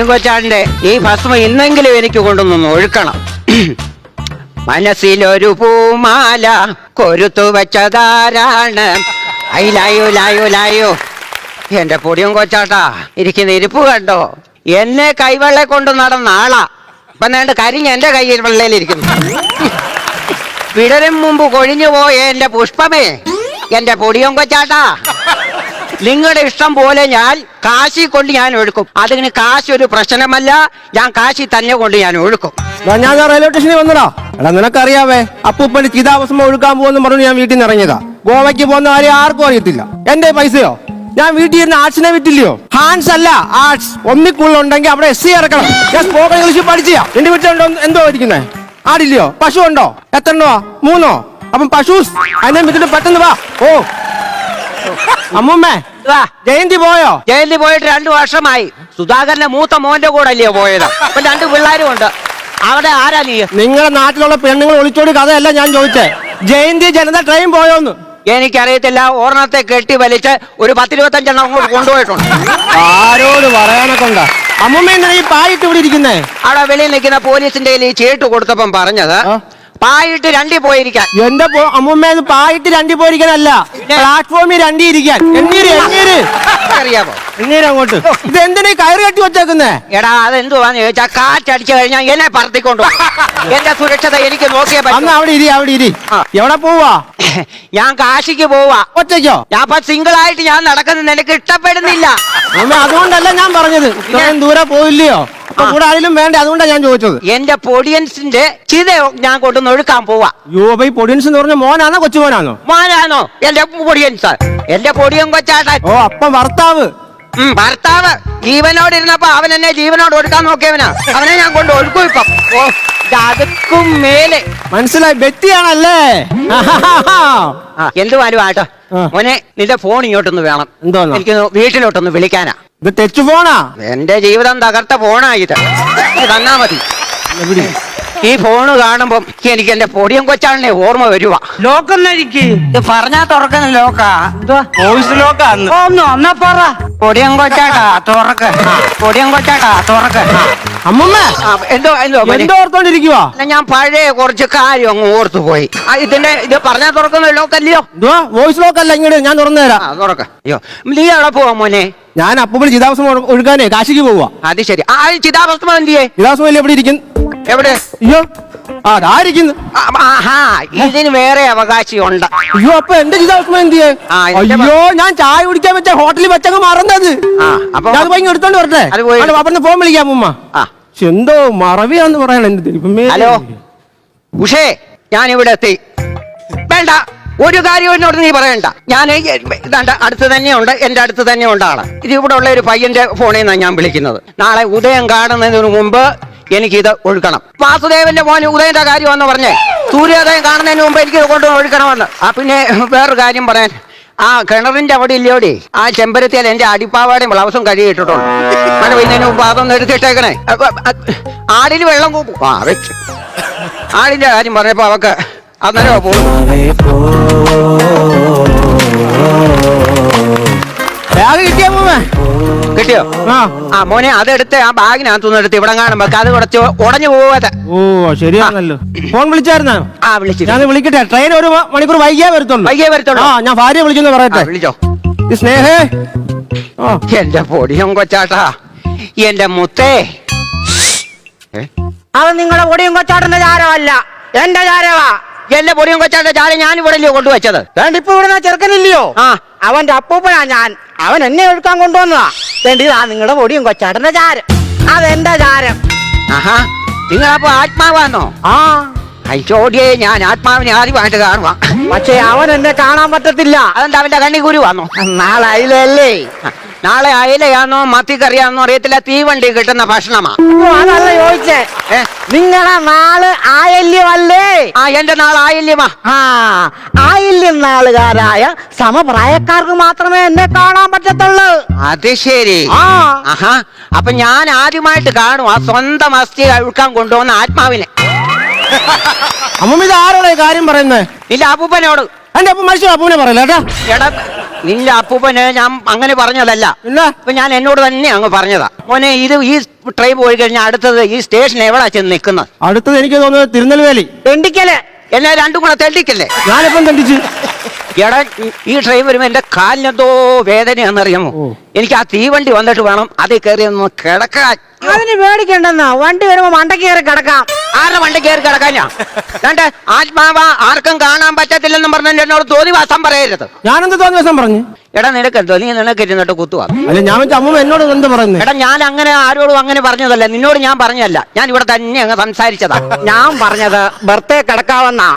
കൊച്ചാടിന്റെ ഈ ഭസ്മം ഇന്നെങ്കിലും എനിക്ക് കൊണ്ടുവന്ന് ഒഴുക്കണം. മനസ്സിലൊരു പൂമാല കൊരുത്തു വെച്ചതാരാണ്? അയിലായോ ലായോ ലായോ. എന്റെ പൊടിയും കൊച്ചാട്ടാ ഇരിക്കുന്ന ഇരിപ്പ് കണ്ടോ? എന്നെ കൈവെള്ള കൊണ്ട് നടന്ന ആളാ. ഇപ്പൊ നേണ്ട കരിഞ്ഞ് എന്റെ കയ്യിൽ വെള്ളയിലിരിക്കുന്നു. വിടരും മുമ്പ് കൊഴിഞ്ഞു പോയ എന്റെ പുഷ്പമേ, എന്റെ പൊടിയും കൊച്ചാട്ടാ, നിങ്ങളുടെ ഇഷ്ടം പോലെ ഞാൻ കാശി കൊണ്ട് ഞാൻ ഒഴുക്കും. അതിന് കാശ് ഒരു പ്രശ്നമല്ല. ഞാൻ കാശി തന്നെ കൊണ്ട് ഞാൻ ഒഴുക്കും. ഞാൻ റെയിൽവേ സ്റ്റേഷനിൽ വന്നടാ. എടാ നിനക്കറിയാവേ, അപ്പൂപ്പന് ചിതാഭസ്മം ഒഴുക്കാൻ പോകുന്നു പറഞ്ഞു ഞാൻ വീട്ടിൽ നിന്ന് ഇറങ്ങിയതാ. ഗോവയ്ക്ക് പോകുന്ന കാര്യം ആർക്കും അറിയത്തില്ല. എന്റെ പൈസയോ ഞാൻ വീട്ടിൽ ഇരുന്ന് ആർട്സിനെ വിറ്റില്ലയോ? ഹാൻഡ്സ് അല്ല ആർട്സ്. ഒന്നിക്കുള്ളുണ്ടെങ്കിൽ അവിടെ SC ഇറക്കണം. ഞാൻ സ്പോക്കൺ ഇംഗ്ലീഷ് പഠിച്ചാ. എന്റെ വീട്ടിലുണ്ടോ എന്തോ ഇരിക്കുന്നേ? ആടില്ലയോ? പശു ഉണ്ടോ? എത്രണ്ണോ? 3 അപ്പം പശൂസ് അതിനെ വിട്ടിട്ട് പെട്ടെന്ന് വാ. ഓ അമ്മൂമ്മേ, ജയന്തി പോയോ? ജയന്തി പോയിട്ട് 2 വർഷമായി. സുധാകരന്റെ മൂത്ത മോന്റെ കൂടെ അല്ലയോ പോയത്? അപ്പൊ 2 പിള്ളേരും ഉണ്ട്. അവിടെ ആരാ നീ? നിങ്ങളുടെ നാട്ടിലുള്ള പെണ്ണുങ്ങൾ ഒളിച്ചോടി കഥയല്ല ഞാൻ ചോദിച്ചേ. ജയന്തി ജനത ട്രെയിൻ പോയോന്ന്? എനിക്കറിയത്തില്ല. ഓർണത്തെ കെട്ടി വലിച്ച് ഒരു 10-25 എണ്ണം അങ്ങോട്ട് കൊണ്ടുപോയിട്ടുണ്ട്. ആരോട് പറയാനൊക്കെ ഉണ്ടാ? അമ്മൂമ്മ എന്തിനാ ഈ പായിട്ട് ഇവിടെ ഇരിക്കുന്നേ? അവിടെ വെളിയിൽ നിൽക്കുന്ന പോലീസിന്റെ ഈ ചീട്ട് കൊടുത്തപ്പം പറഞ്ഞത് പായിട്ട് 2 പോയിരിക്കാൻ. എന്റെ അമ്മൂമ്മ പായിട്ട് 2 പോയിരിക്കാനല്ല, പ്ലാറ്റ്ഫോമിൽ 2 ഇരിക്കാൻ. അറിയാമോ? അങ്ങോട്ട് ഇത് എന്തിനാ കയറി കെട്ടി വെച്ചേക്കുന്നേ? എടാ അതെന്തുവാന്ന് ചോദിച്ചാ, കാറ്റടിച്ചു കഴിഞ്ഞാൽ എന്നെ പറത്തിക്കൊണ്ടു. എന്റെ സുരക്ഷത എനിക്ക് നോക്കിയേ പറ്റും. അവിടെ ഇരി. എവിടെ പോവാ? ഞാൻ കാശിക്ക് പോവാ. ഒറ്റയ്ക്കോ? ഞാൻ സിംഗിൾ ആയിട്ട് ഞാൻ നടക്കുന്നത് എനിക്ക് ഇഷ്ടപ്പെടുന്നില്ല. അതുകൊണ്ടല്ല ഞാൻ പറഞ്ഞത്. ഇത്രയും ദൂരെ പോയില്ലയോ? കൂടെ ആരെങ്കിലും വേണ്ടേ? അതുകൊണ്ടാണ് ഞാൻ ചോദിച്ചത്. എന്റെ പൊടിയൻസിന്റെ ചിത ഞാൻ കൊണ്ടുവന്ന് ഒഴുക്കാൻ പോവാ. പൊടിയൻസ് എന്ന് പറഞ്ഞ മോനാണോ കൊച്ചുമോനാണോ? മോനാണോ എന്റെ പൊടിയൻസ്? എന്റെ പൊടിയും കൊച്ചാട്ടൻ. ഓ അപ്പം ഭർത്താവ്. ഭർത്താവ് ജീവനോട് ഇരുന്നപ്പോ അവൻ എന്നെ ജീവനോട് ഒഴുക്കാൻ നോക്കിയവനാ. അവനെ ഞാൻ കൊണ്ട് ഒഴുക്കും ഇപ്പം. ഓ അതുക്കും മേലെ മനസ്സിലായി. ബെറ്റിയാണല്ലേ? എന്തുവാനും ആട്ടോ മോനെ, നിന്റെ ഫോൺ ഇങ്ങോട്ടൊന്ന് വേണം. എന്തോ? എനിക്ക് വീട്ടിലോട്ടൊന്ന് വിളിക്കാനാ. ഇത് ടച്ച് ഫോണാ? എന്റെ ജീവിതം തകർത്ത ഫോണാ ഇത്. തന്നാ മതി. ഈ ഫോണ് കാണുമ്പം എനിക്ക് എന്റെ പൊടിയും കൊച്ചാളിനെ ഓർമ്മ വരുവാ. ലോക്കെന്നരിക്ക് ഇത് പറഞ്ഞാ തുറക്കുന്ന ലോക്കാ. വോയിസ് ലോക്കാന്ന്. ഒന്നാ പറ. പൊടിയും കൊച്ചാട്ടാ തുറക്ക്. പൊടിയും കൊച്ചാട്ടാ തുറക്ക്. അമ്മമ്മ എന്തോ ഓർത്തോണ്ടിരിക്കുവാ? ഞാൻ പഴയ കുറച്ച് കാര്യം അങ്ങ് ഓർത്തു പോയി. ഇത് പറഞ്ഞാ തുറക്കുന്ന ലോക്കല്ലയോ? വോയിസ് ലോക്കല്ല. ഇങ്ങോട്ട് ഞാൻ തുറന്നു തരാം. തുറക്ക. അയ്യോ നീ എവിടെ പോവാ മോനെ? ഞാൻ അപ്പൂപ്പന് ചിതാഭസ്മം ഒഴുകാനേ കാശിക്ക് പോവാ. അത് ശരി. ആ ചിതാഭസ്മം എന്തിയേ? ചിതാഭസ്മം എവിടെ ഇരിക്കുന്നു? എവിടെ? അയ്യോ അതായിരിക്കുന്നു. ഇതിന് വേറെ അവകാശി ഉണ്ട്. അയ്യോ അപ്പൊ എന്റെ ചിതാഭസ്മം എന്തിയേ? അയ്യോ ഞാൻ ചായ കുടിക്കാൻ വെച്ച ഹോട്ടലിൽ വെച്ചങ്ങ് മറന്നത്. അത് പോയി എടുത്തോണ്ട് വരട്ടെ. അപ്പുറത്ത് ഫോൺ വിളിക്കാം ഉമ്മ. എന്തോ മറവിയാന്ന് പറയണ. ഹലോ ഉഷേ, ഞാൻ ഇവിടെ എത്തി. വേണ്ട ഒരു കാര്യം എന്നോട് നീ പറയണ്ട. ഞാൻ അടുത്ത് തന്നെയുണ്ട്. എന്റെ അടുത്ത് തന്നെ ഉണ്ട് ആള്. ഇത് ഇവിടെ ഉള്ള ഒരു പയ്യന്റെ ഫോണിൽ നിന്നാണ് ഞാൻ വിളിക്കുന്നത്. നാളെ ഉദയം കാണുന്നതിന് മുമ്പ് എനിക്കിത് ഒഴുക്കണം. വാസുദേവന്റെ മോന് ഉദയന്റെ കാര്യമെന്ന് പറഞ്ഞേ, സൂര്യോദയം കാണുന്നതിന് മുമ്പ് എനിക്ക് കൊണ്ട് ഒഴുക്കണമെന്ന്. പിന്നെ വേറൊരു കാര്യം പറയാൻ, ആ കിണറിന്റെ അവിടെ ഇല്ലയോടി ആ ചെമ്പരത്തിയാൽ എന്റെ അടിപ്പാവാടെയും ബ്ലൗസും കഴുകിയിട്ടിട്ടുണ്ട്. മഴ പെയ്യുന്നതിന് മുമ്പ് അതൊന്ന് എടുത്തിട്ടേക്കണേ. ആടിന് വെള്ളം കൂപ്പും. ആടിന്റെ കാര്യം പറഞ്ഞപ്പോ അവക്ക് അന്നേരം പോകും. കിട്ടിയോ? ആ മോനെ അതെടുത്ത് ആ ബാഗിനകത്തുനിന്ന് എടുത്ത് ഇവിടെ കാണുമ്പോ അത് കുറച്ച് ഉടഞ്ഞു പോവാതെ. ഓ ശരിയാണല്ലോ. ഫോൺ വിളിച്ചായിരുന്നോ? ആ വിളിച്ചു. ഞാൻ വിളിക്കട്ടെ. ട്രെയിൻ 1 മണിക്കൂർ വൈകിയേ വരത്തുള്ളൂ. ഞാൻ ഭാര്യ വിളിക്കുന്നു പറയട്ടെ. വിളിച്ചോ. സ്നേഹേ. എന്റെ പൊടിയും കൊച്ചാട്ടാ, എന്റെ മുത്തേ. അത് നിങ്ങളുടെ പൊടിയും കൊച്ചാട്ടന്റെ ചാരമല്ല, എന്റെ ചാരവാ. എന്റെ പൊടിയും കൊച്ചാട്ട ചാരം ഞാൻ ഇവിടെ അല്ലയോ കൊണ്ടുവച്ചത്? ഇപ്പൊ ഇവിടെ ചെറുക്കനില്ലയോ? അവന്റെ അപ്പൂപ്പനാ ഞാൻ. അവൻ എന്നെ ഒഴുക്കാൻ കൊണ്ടുവന്നതാ. ഇതാ നിങ്ങളുടെ പൊടിയും കൊച്ചാട്ടന്റെ ചാരം. അതെന്റെ ചാരം. ആഹാ, നിങ്ങളപ്പോ ആത്മാവാന്നോ? അയച്ചോടിയേ, ഞാൻ ആത്മാവിനെ ആദ്യമായിട്ട് കാണുവാ. പക്ഷേ അവൻ എന്നെ കാണാൻ പറ്റത്തില്ല. അതെന്താ അവന്റെ കണ്ണി കുരുവാന്നോ? നാളെ അയിലല്ലേ? നാളെ അയലയാന്നോ മത്തിക്കറിയാന്നോ അറിയത്തില്ല. തീവണ്ടി കിട്ടുന്ന ഭക്ഷണമാ. അതല്ല ചോദിച്ചേ. നിങ്ങളെ നാള് ആയില്യമല്ലേ? എന്റെ നാൾ ആയില്യമാ. ആയില്യം നാളുകാരായ സമപ്രായക്കാർക്ക് മാത്രമേ എന്നെ കാണാൻ പറ്റത്തുള്ളൂ. അത് ശരി. ആഹാ, അപ്പൊ ഞാൻ ആദ്യമായിട്ട് കാണുവാ സ്വന്തം അസ്ഥി അഴുക്കാൻ കൊണ്ടുവന്ന ആത്മാവിനെ. അമ്മ ഇത് ആരോടെ കാര്യം പറയുന്നേ? നിന്റെ അപ്പൂപ്പനോട്. എന്റെ അപ്പ മനുഷ്യ അപ്പൂനെ പറയല്ലേ? എടാ നിന്റെ അപ്പൂപ്പന് ഞാൻ അങ്ങനെ പറഞ്ഞതല്ല. ഇപ്പൊ ഞാൻ എന്നോട് തന്നെ അങ്ങ് പറഞ്ഞതാ. മോനെ, ഈ ട്രെയിൻ പോയി കഴിഞ്ഞാൽ അടുത്തത് ഈ സ്റ്റേഷൻ എവിടാ ചെന്ന് നിൽക്കുന്നത്? അടുത്തത് എനിക്ക് തോന്നുന്നത് തിരുനെൽവേലി. തെണ്ടിക്കല്. എന്നെ രണ്ടും കൂടെ തെണ്ടിക്കല്ലേ? ഞാനിപ്പം തെണ്ടിച്ച്. എടാ ഈ ട്രെയിൻ വരുമ്പോ എന്റെ കാലിനെന്തോ വേദനയാണെന്നറിയാമോ? എനിക്ക് ആ തീവണ്ടി വന്നിട്ട് വേണം അതിൽ കയറി ഒന്ന് കിടക്കാൻ. അതിന് പേടിക്കണ്ടെന്നാ, വണ്ടി വരുമ്പോ മണ്ടക്ക് കയറി കിടക്കാം. ആരുടെ വണ്ടി കയറി കിടക്കാൻ? ഞാൻ കണ്ട് ആത്മാവ ആർക്കും കാണാൻ പറ്റത്തില്ലെന്നും പറഞ്ഞ എന്നോട് തോന്നിവാസം പറയരുത്. ഞാനെന്ത് തോന്നിയ ദിവസം പറഞ്ഞു? എടാ നിനക്കെന്തോ, നീ നിനക്ക് ഇരുന്നിട്ട് കുത്തുവാ. അല്ല ഞാൻ വെച്ച അമ്മ എന്നോട് എന്ത് പറയുന്നത്? എടാ ഞാൻ അങ്ങനെ ആരോടും അങ്ങനെ പറഞ്ഞതല്ല, നിന്നോട് ഞാൻ പറഞ്ഞതല്ല, ഞാൻ ഇവിടെ തന്നെ അങ്ങ് സംസാരിച്ചതാ. ഞാൻ പറഞ്ഞത് ബർത്തേ കിടക്കാവെന്നാ.